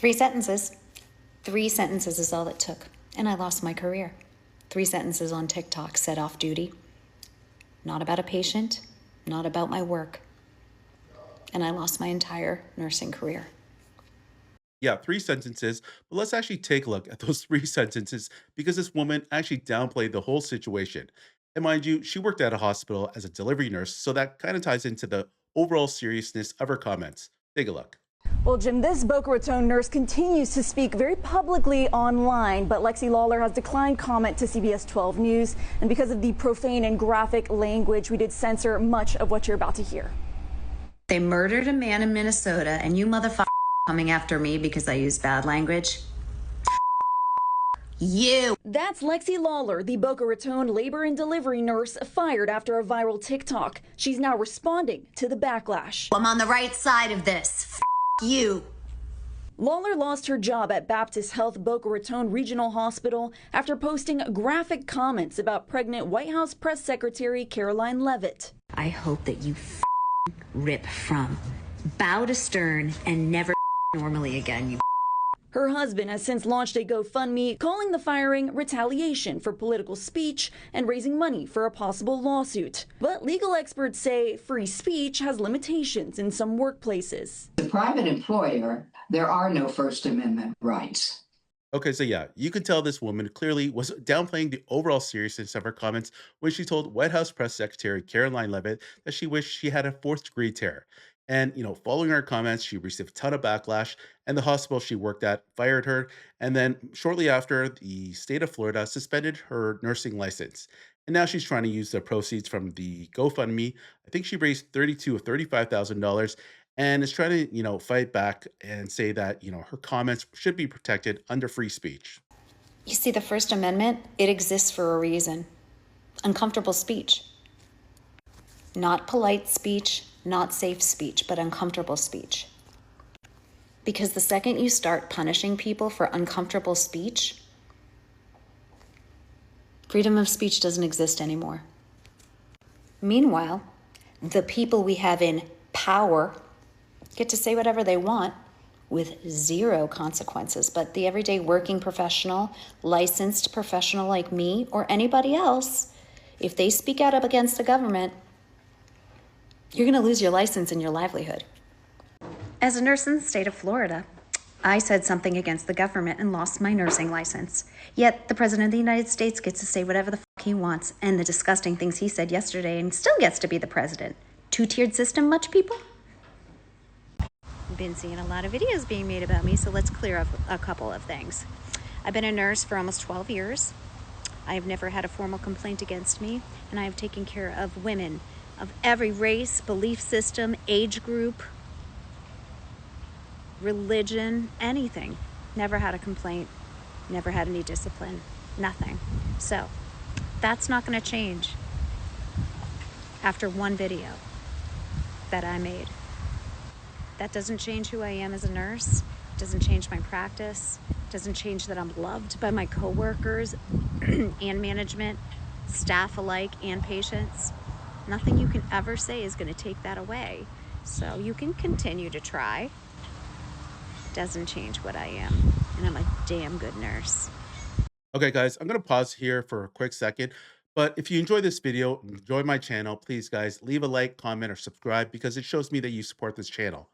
Three sentences. 3 sentences is all it took, and I lost my career. 3 sentences on TikTok said off duty. Not about a patient, not about my work. And I lost my entire nursing career. Yeah, 3 sentences, but let's actually take a look at those 3 sentences because this woman actually downplayed the whole situation. And mind you, she worked at a hospital as a delivery nurse, so that kind of ties into the overall seriousness of her comments. Take a look. Well, Jim, this Boca Raton nurse continues to speak very publicly online, but Lexi Lawler has declined comment to CBS 12 News. And because of the profane and graphic language, we did censor much of what you're about to hear. They murdered a man in Minnesota, and you motherfucker coming after me because I use bad language. You. That's Lexi Lawler, the Boca Raton labor and delivery nurse fired after a viral TikTok. She's now responding to the backlash. I'm on the right side of this. You. Lawler lost her job at Baptist Health Boca Raton Regional Hospital after posting graphic comments about pregnant White House Press Secretary Caroline Leavitt. I hope that you rip from bow to stern and never normally again, you. Her husband has since launched a GoFundMe calling the firing retaliation for political speech and raising money for a possible lawsuit. But legal experts say free speech has limitations in some workplaces. The private employer, there are no First Amendment rights. Okay, so yeah, you can tell this woman clearly was downplaying the overall seriousness of her comments when she told White House Press Secretary Caroline Leavitt that she wished she had a fourth-degree tear. And, following her comments, she received a ton of backlash, and the hospital she worked at fired her. And then shortly after, the state of Florida suspended her nursing license. And now she's trying to use the proceeds from the GoFundMe. I think she raised $32,000 or $35,000 and is trying to, fight back and say that, her comments should be protected under free speech. You see, the First Amendment, it exists for a reason. Uncomfortable speech. Not polite speech, not safe speech, but uncomfortable speech. Because the second you start punishing people for uncomfortable speech, freedom of speech doesn't exist anymore. Meanwhile, the people we have in power get to say whatever they want with zero consequences. But the everyday working professional, licensed professional like me or anybody else, if they speak out up against the government, you're going to lose your license and your livelihood. As a nurse in the state of Florida, I said something against the government and lost my nursing license. Yet the President of the United States gets to say whatever the fuck he wants and the disgusting things he said yesterday and still gets to be the president. Two-tiered system, much people? I've been seeing a lot of videos being made about me, so let's clear up a couple of things. I've been a nurse for almost 12 years. I have never had a formal complaint against me, and I have taken care of women of every race, belief system, age group, religion, anything. Never had a complaint, never had any discipline, nothing. So that's not going to change after one video that I made. That doesn't change who I am as a nurse, doesn't change my practice, doesn't change that I'm loved by my coworkers and management, staff alike, and patients. Nothing you can ever say is going to take that away. So you can continue to try. Doesn't change what I am. And I'm a damn good nurse. Okay, guys, I'm going to pause here for a quick second. But if you enjoy this video, enjoy my channel, please, guys, leave a like, comment, or subscribe because it shows me that you support this channel.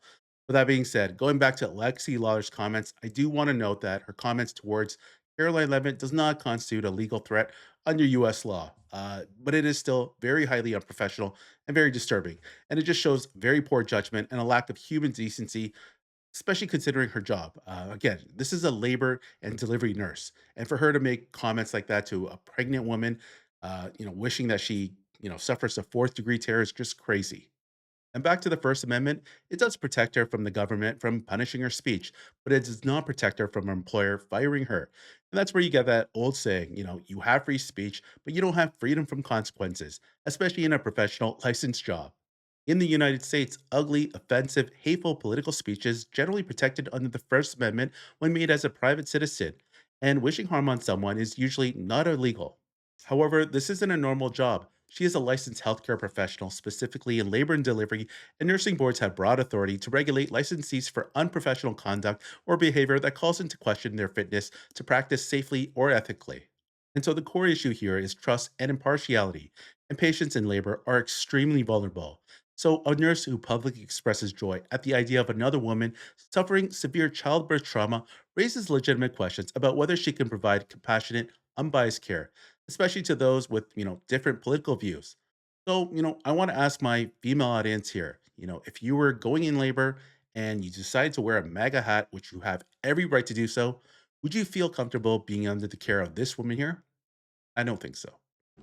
With that being said, going back to Lexi Lawler's comments, I do want to note that her comments towards Caroline Leavitt does not constitute a legal threat under U.S. law, but it is still very highly unprofessional and very disturbing. And it just shows very poor judgment and a lack of human decency, especially considering her job. Again, this is a labor and delivery nurse. And for her to make comments like that to a pregnant woman, wishing that she, suffers a fourth-degree tear is just crazy. And back to the First Amendment, it does protect her from the government from punishing her speech, but it does not protect her from her employer firing her. And that's where you get that old saying, you have free speech, but you don't have freedom from consequences, especially in a professional licensed job. In the United States, ugly, offensive, hateful political speech is generally protected under the First Amendment when made as a private citizen, and wishing harm on someone is usually not illegal. However, this isn't a normal job, She is a licensed healthcare professional, specifically in labor and delivery, and nursing boards have broad authority to regulate licensees for unprofessional conduct or behavior that calls into question their fitness to practice safely or ethically. And so the core issue here is trust and impartiality, and patients in labor are extremely vulnerable. So, a nurse who publicly expresses joy at the idea of another woman suffering severe childbirth trauma raises legitimate questions about whether she can provide compassionate, unbiased care, especially to those with, different political views. So, I want to ask my female audience here, if you were going in labor and you decide to wear a MAGA hat, which you have every right to do so, would you feel comfortable being under the care of this woman here? I don't think so.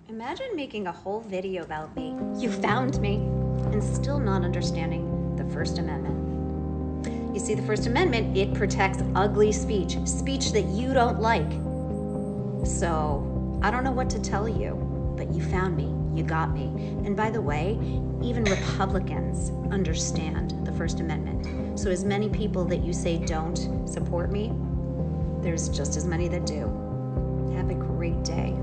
Imagine making a whole video about me. You found me. And still not understanding the First Amendment. You see, the First Amendment, it protects ugly speech, speech that you don't like. So, I don't know what to tell you, but you found me. You got me. And by the way, even Republicans understand the First Amendment. So as many people that you say don't support me, there's just as many that do. Have a great day.